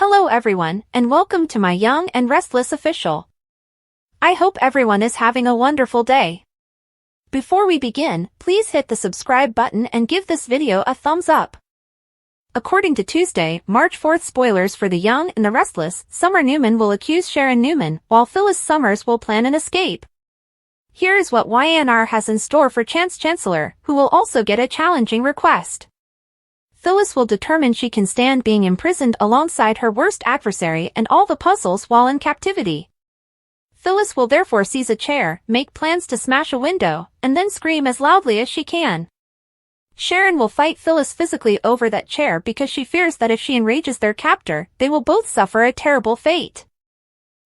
Hello everyone, and welcome to my Young and Restless official. I hope everyone is having a wonderful day. Before we begin, please hit the subscribe button and give this video a thumbs up. According to Tuesday, March 4th spoilers for The Young and the Restless, Summer Newman will accuse Sharon Newman, while Phyllis Summers will plan an escape. Here is what YNR has in store for Chance Chancellor, who will also get a challenging request. Phyllis will determine she can stand being imprisoned alongside her worst adversary and all the puzzles while in captivity. Phyllis will therefore seize a chair, make plans to smash a window, and then scream as loudly as she can. Sharon will fight Phyllis physically over that chair because she fears that if she enrages their captor, they will both suffer a terrible fate.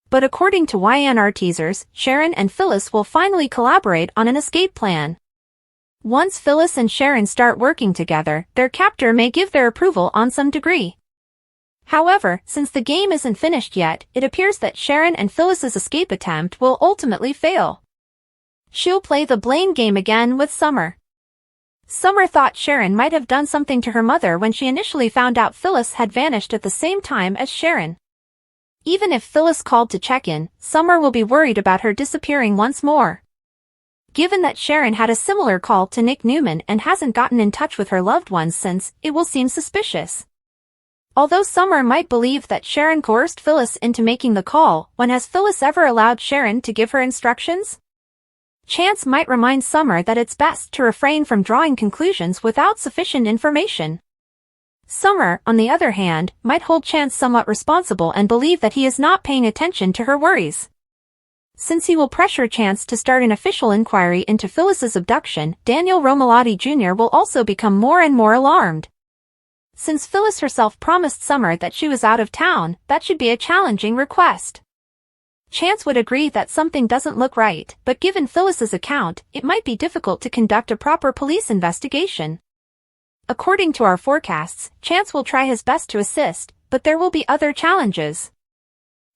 But according to YNR teasers, Sharon and Phyllis will finally collaborate on an escape plan. Once Phyllis and Sharon start working together, their captor may give their approval on some degree. However, since the game isn't finished yet, it appears that Sharon and Phyllis's escape attempt will ultimately fail. She'll play the blame game again with Summer. Summer thought Sharon might have done something to her mother when she initially found out Phyllis had vanished at the same time as Sharon. Even if Phyllis called to check in, Summer will be worried about her disappearing once more. Given that Sharon had a similar call to Nick Newman and hasn't gotten in touch with her loved ones since, it will seem suspicious. Although Summer might believe that Sharon coerced Phyllis into making the call, when has Phyllis ever allowed Sharon to give her instructions? Chance might remind Summer that it's best to refrain from drawing conclusions without sufficient information. Summer, on the other hand, might hold Chance somewhat responsible and believe that he is not paying attention to her worries. Since he will pressure Chance to start an official inquiry into Phyllis's abduction, Daniel Romalotti Jr. will also become more and more alarmed. Since Phyllis herself promised Summer that she was out of town, that should be a challenging request. Chance would agree that something doesn't look right, but given Phyllis's account, it might be difficult to conduct a proper police investigation. According to our forecasts, Chance will try his best to assist, but there will be other challenges.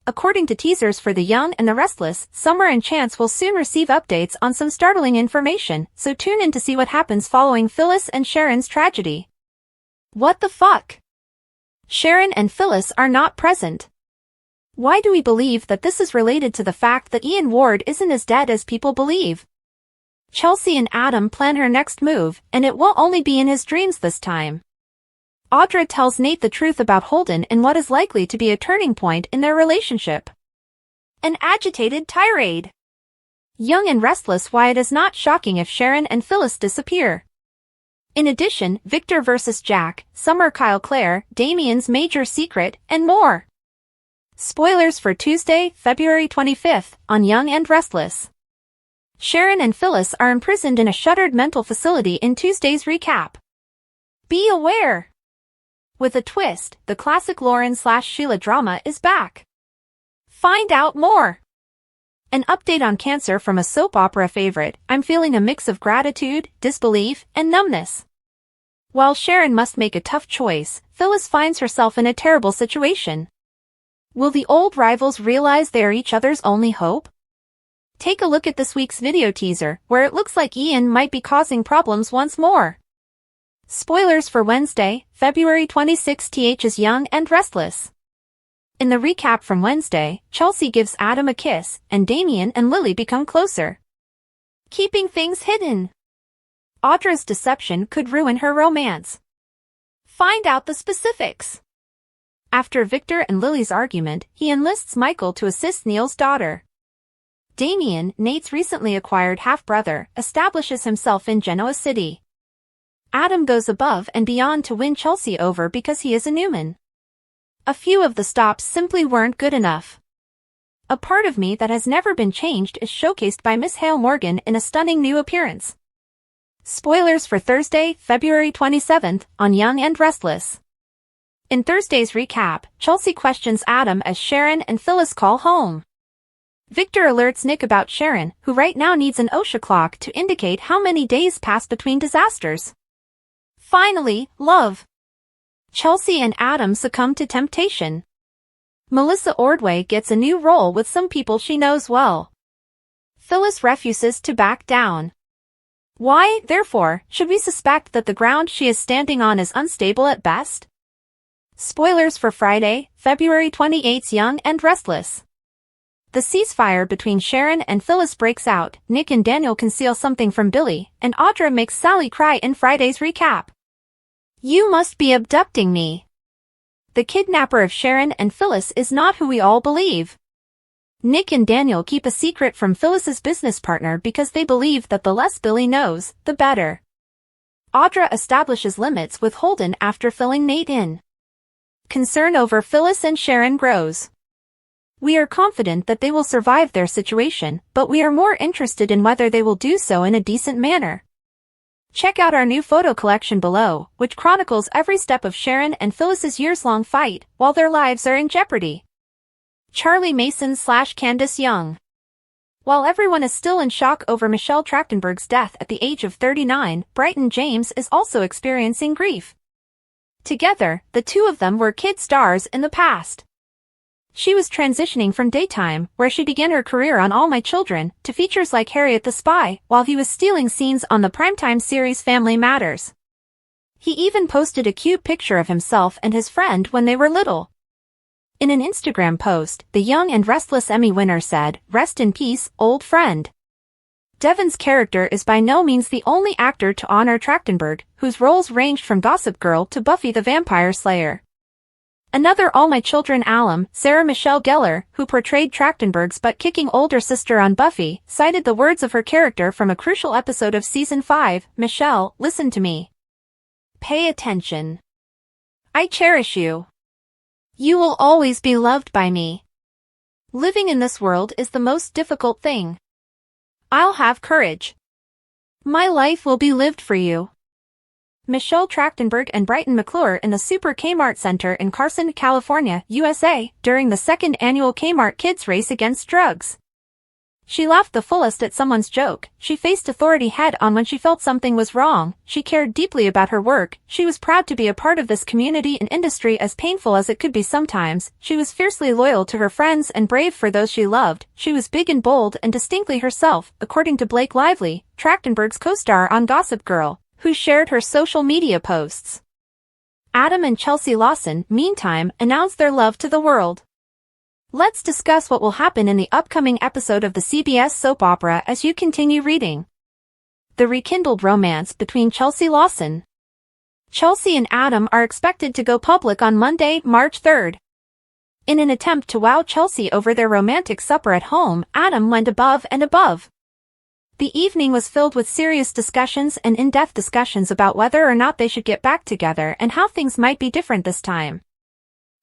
According to teasers for The Young and the Restless, Summer and Chance will soon receive updates on some startling information, so tune in to see what happens following Phyllis and Sharon's tragedy. What the fuck? Sharon and Phyllis are not present. Why do we believe that this is related to the fact that Ian Ward isn't as dead as people believe? Chelsea and Adam plan her next move, and it won't only be in his dreams this time. Audra tells Nate the truth about Holden in what is likely to be a turning point in their relationship. An agitated tirade. Young and Restless, why it is not shocking if Sharon and Phyllis disappear. In addition, Victor vs. Jack, Summer Kyle Claire, Damien's major secret, and more. Spoilers for Tuesday, February 25th, on Young and Restless. Sharon and Phyllis are imprisoned in a shuttered mental facility in Tuesday's recap. Be aware! With a twist, the classic Lauren/Sheila drama is back. Find out more! An update on cancer from a soap opera favorite. I'm feeling a mix of gratitude, disbelief, and numbness. While Sharon must make a tough choice, Phyllis finds herself in a terrible situation. Will the old rivals realize they are each other's only hope? Take a look at this week's video teaser, where it looks like Ian might be causing problems once more. Spoilers for Wednesday, February 26th is Young and Restless. In the recap from Wednesday, Chelsea gives Adam a kiss, and Damien and Lily become closer. Keeping things hidden. Audra's deception could ruin her romance. Find out the specifics. After Victor and Lily's argument, he enlists Michael to assist Neil's daughter. Damien, Nate's recently acquired half-brother, establishes himself in Genoa City. Adam goes above and beyond to win Chelsea over because he is a Newman. A few of the stops simply weren't good enough. A part of me that has never been changed is showcased by Miss Hale Morgan in a stunning new appearance. Spoilers for Thursday, February 27th, on Young and Restless. In Thursday's recap, Chelsea questions Adam as Sharon and Phyllis call home. Victor alerts Nick about Sharon, who right now needs an OSHA clock to indicate how many days pass between disasters. Finally, love. Chelsea and Adam succumb to temptation. Melissa Ordway gets a new role with some people she knows well. Phyllis refuses to back down. Why, therefore, should we suspect that the ground she is standing on is unstable at best? Spoilers for Friday, February 28th. Young and Restless. The ceasefire between Sharon and Phyllis breaks out. Nick and Daniel conceal something from Billy, and Audra makes Sally cry in Friday's recap. You must be abducting me. The kidnapper of Sharon and Phyllis is not who we all believe. Nick and Daniel keep a secret from Phyllis's business partner because they believe that the less Billy knows, the better. Audra establishes limits with Holden after filling Nate in. Concern over Phyllis and Sharon grows. We are confident that they will survive their situation, but we are more interested in whether they will do so in a decent manner. Check out our new photo collection below, which chronicles every step of Sharon and Phyllis's years-long fight, while their lives are in jeopardy. Charlie Mason / Candace Young. While everyone is still in shock over Michelle Trachtenberg's death at the age of 39, Bryton James is also experiencing grief. Together, the two of them were kid stars in the past. She was transitioning from daytime, where she began her career on All My Children, to features like Harriet the Spy, while he was stealing scenes on the primetime series Family Matters. He even posted a cute picture of himself and his friend when they were little. In an Instagram post, the Young and Restless Emmy winner said, "Rest in peace, old friend." Devon's character is by no means the only actor to honor Trachtenberg, whose roles ranged from Gossip Girl to Buffy the Vampire Slayer. Another All My Children alum, Sarah Michelle Gellar, who portrayed Trachtenberg's butt-kicking older sister on Buffy, cited the words of her character from a crucial episode of Season 5, "Michelle, listen to me. Pay attention. I cherish you. You will always be loved by me. Living in this world is the most difficult thing. I'll have courage. My life will be lived for you." Michelle Trachtenberg and Bryton McClure in the Super Kmart Center in Carson, California, USA, during the second annual Kmart Kids Race Against Drugs. She laughed the fullest at someone's joke. She faced authority head-on when she felt something was wrong. She cared deeply about her work. She was proud to be a part of this community and industry, as painful as it could be sometimes. She was fiercely loyal to her friends and brave for those she loved. She was big and bold and distinctly herself, according to Blake Lively, Trachtenberg's co-star on Gossip Girl, who shared her social media posts. Adam and Chelsea Lawson, meantime, announced their love to the world. Let's discuss what will happen in the upcoming episode of the CBS soap opera as you continue reading. The rekindled romance between Chelsea Lawson. Chelsea and Adam are expected to go public on Monday, March 3rd. In an attempt to wow Chelsea over their romantic supper at home, Adam went above and above. The evening was filled with serious discussions and in-depth discussions about whether or not they should get back together and how things might be different this time.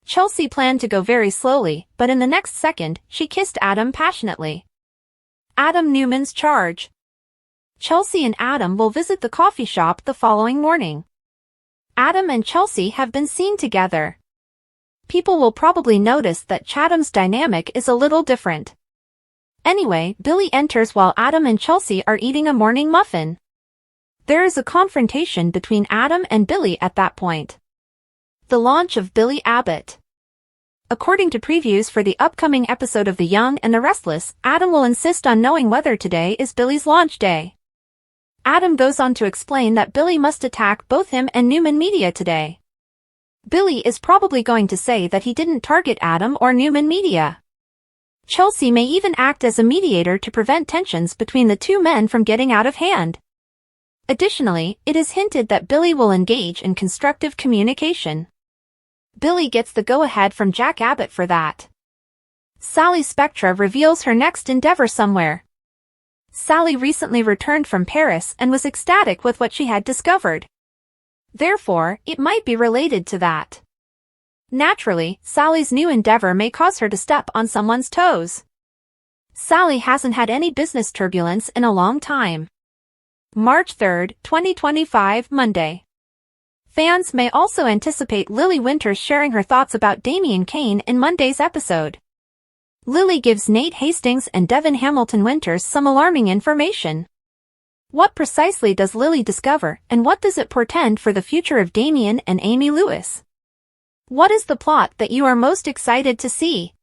Chelsea planned to go very slowly, but in the next second, she kissed Adam passionately. Adam Newman's charge. Chelsea and Adam will visit the coffee shop the following morning. Adam and Chelsea have been seen together. People will probably notice that Chatham's dynamic is a little different. Anyway, Billy enters while Adam and Chelsea are eating a morning muffin. There is a confrontation between Adam and Billy at that point. The launch of Billy Abbott. According to previews for the upcoming episode of The Young and the Restless, Adam will insist on knowing whether today is Billy's launch day. Adam goes on to explain that Billy must attack both him and Newman Media today. Billy is probably going to say that he didn't target Adam or Newman Media. Chelsea may even act as a mediator to prevent tensions between the two men from getting out of hand. Additionally, it is hinted that Billy will engage in constructive communication. Billy gets the go-ahead from Jack Abbott for that. Sally Spectra reveals her next endeavor somewhere. Sally recently returned from Paris and was ecstatic with what she had discovered. Therefore, it might be related to that. Naturally, Sally's new endeavor may cause her to step on someone's toes. Sally hasn't had any business turbulence in a long time. March 3rd, 2025, Monday. Fans may also anticipate Lily Winters sharing her thoughts about Damian Kane in Monday's episode. Lily gives Nate Hastings and Devin Hamilton Winters some alarming information. What precisely does Lily discover, and what does it portend for the future of Damian and Amy Lewis? What is the plot that you are most excited to see?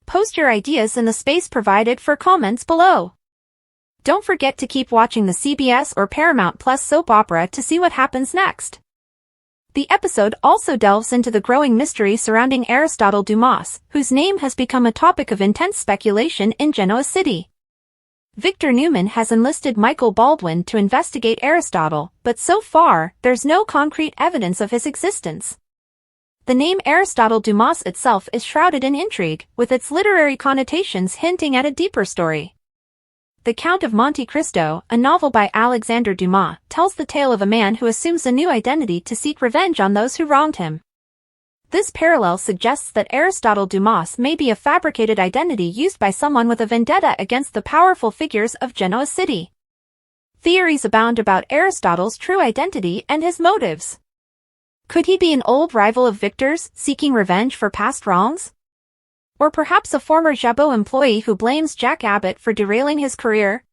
Post your ideas in the space provided for comments below. Don't forget to keep watching the CBS or Paramount Plus soap opera to see what happens next. The episode also delves into the growing mystery surrounding Aristotle Dumas, whose name has become a topic of intense speculation in Genoa City. Victor Newman has enlisted Michael Baldwin to investigate Aristotle, but so far, there's no concrete evidence of his existence. The name Aristotle Dumas itself is shrouded in intrigue, with its literary connotations hinting at a deeper story. The Count of Monte Cristo, a novel by Alexandre Dumas, tells the tale of a man who assumes a new identity to seek revenge on those who wronged him. This parallel suggests that Aristotle Dumas may be a fabricated identity used by someone with a vendetta against the powerful figures of Genoa City. Theories abound about Aristotle's true identity and his motives. Could he be an old rival of Victor's, seeking revenge for past wrongs? Or perhaps a former Jabot employee who blames Jack Abbott for derailing his career?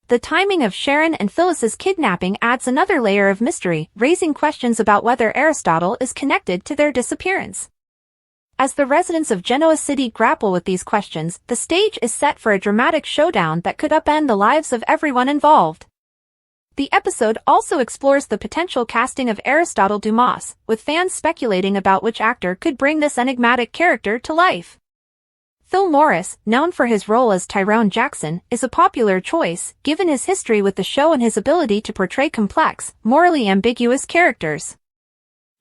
The timing of Sharon and Phyllis's kidnapping adds another layer of mystery, raising questions about whether Aristotle is connected to their disappearance. As the residents of Genoa City grapple with these questions, the stage is set for a dramatic showdown that could upend the lives of everyone involved. The episode also explores the potential casting of Aristotle Dumas, with fans speculating about which actor could bring this enigmatic character to life. Phil Morris, known for his role as Tyrone Jackson, is a popular choice, given his history with the show and his ability to portray complex, morally ambiguous characters.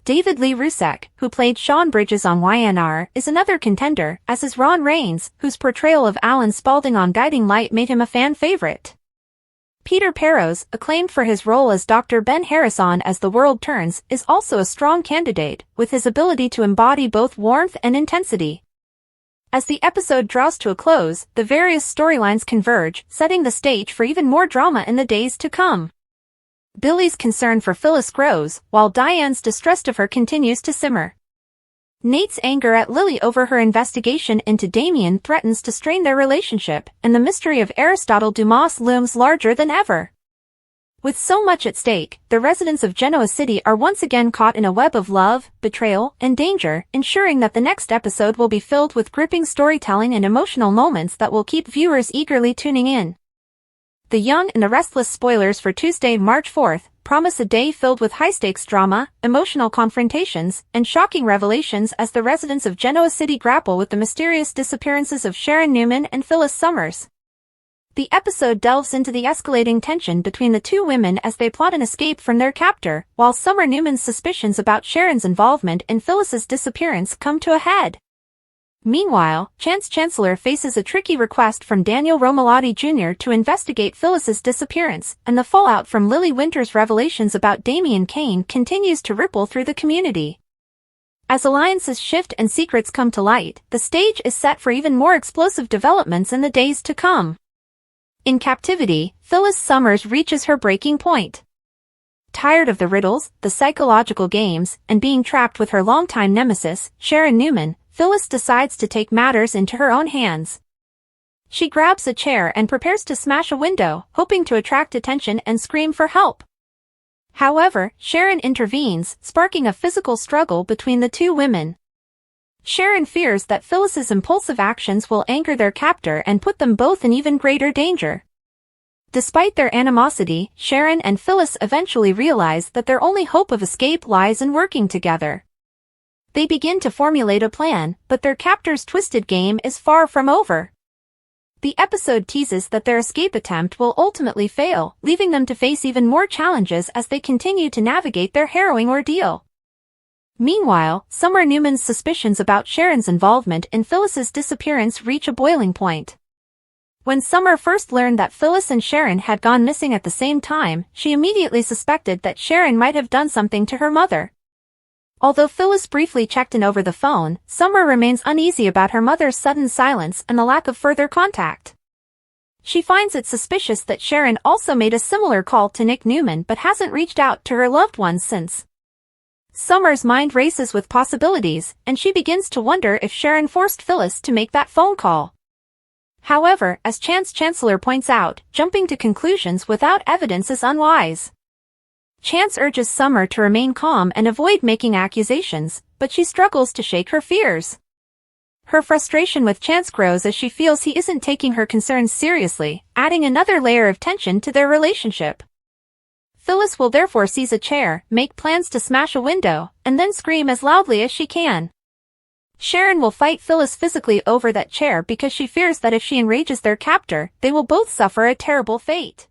David Lee Rusek, who played Sean Bridges on YNR, is another contender, as is Ron Raines, whose portrayal of Alan Spaulding on Guiding Light made him a fan favorite. Peter Perros, acclaimed for his role as Dr. Ben Harris on As the World Turns, is also a strong candidate, with his ability to embody both warmth and intensity. As the episode draws to a close, the various storylines converge, setting the stage for even more drama in the days to come. Billy's concern for Phyllis grows, while Diane's distrust of her continues to simmer. Nate's anger at Lily over her investigation into Damien threatens to strain their relationship, and the mystery of Aristotle Dumas looms larger than ever. With so much at stake, the residents of Genoa City are once again caught in a web of love, betrayal, and danger, ensuring that the next episode will be filled with gripping storytelling and emotional moments that will keep viewers eagerly tuning in. The Young and the Restless spoilers for Tuesday, March 4th, promise a day filled with high-stakes drama, emotional confrontations, and shocking revelations as the residents of Genoa City grapple with the mysterious disappearances of Sharon Newman and Phyllis Summers. The episode delves into the escalating tension between the two women as they plot an escape from their captor, while Summer Newman's suspicions about Sharon's involvement in Phyllis's disappearance come to a head. Meanwhile, Chance Chancellor faces a tricky request from Daniel Romalotti Jr. to investigate Phyllis's disappearance, and the fallout from Lily Winter's revelations about Damien Kane continues to ripple through the community. As alliances shift and secrets come to light, the stage is set for even more explosive developments in the days to come. In captivity, Phyllis Summers reaches her breaking point. Tired of the riddles, the psychological games, and being trapped with her longtime nemesis, Sharon Newman, Phyllis decides to take matters into her own hands. She grabs a chair and prepares to smash a window, hoping to attract attention and scream for help. However, Sharon intervenes, sparking a physical struggle between the two women. Sharon fears that Phyllis's impulsive actions will anger their captor and put them both in even greater danger. Despite their animosity, Sharon and Phyllis eventually realize that their only hope of escape lies in working together. They begin to formulate a plan, but their captor's twisted game is far from over. The episode teases that their escape attempt will ultimately fail, leaving them to face even more challenges as they continue to navigate their harrowing ordeal. Meanwhile, Summer Newman's suspicions about Sharon's involvement in Phyllis's disappearance reach a boiling point. When Summer first learned that Phyllis and Sharon had gone missing at the same time, she immediately suspected that Sharon might have done something to her mother. Although Phyllis briefly checked in over the phone, Summer remains uneasy about her mother's sudden silence and the lack of further contact. She finds it suspicious that Sharon also made a similar call to Nick Newman but hasn't reached out to her loved ones since. Summer's mind races with possibilities, and she begins to wonder if Sharon forced Phyllis to make that phone call. However, as Chance Chancellor points out, jumping to conclusions without evidence is unwise. Chance urges Summer to remain calm and avoid making accusations, but she struggles to shake her fears. Her frustration with Chance grows as she feels he isn't taking her concerns seriously, adding another layer of tension to their relationship. Phyllis will therefore seize a chair, make plans to smash a window, and then scream as loudly as she can. Sharon will fight Phyllis physically over that chair because she fears that if she enrages their captor, they will both suffer a terrible fate.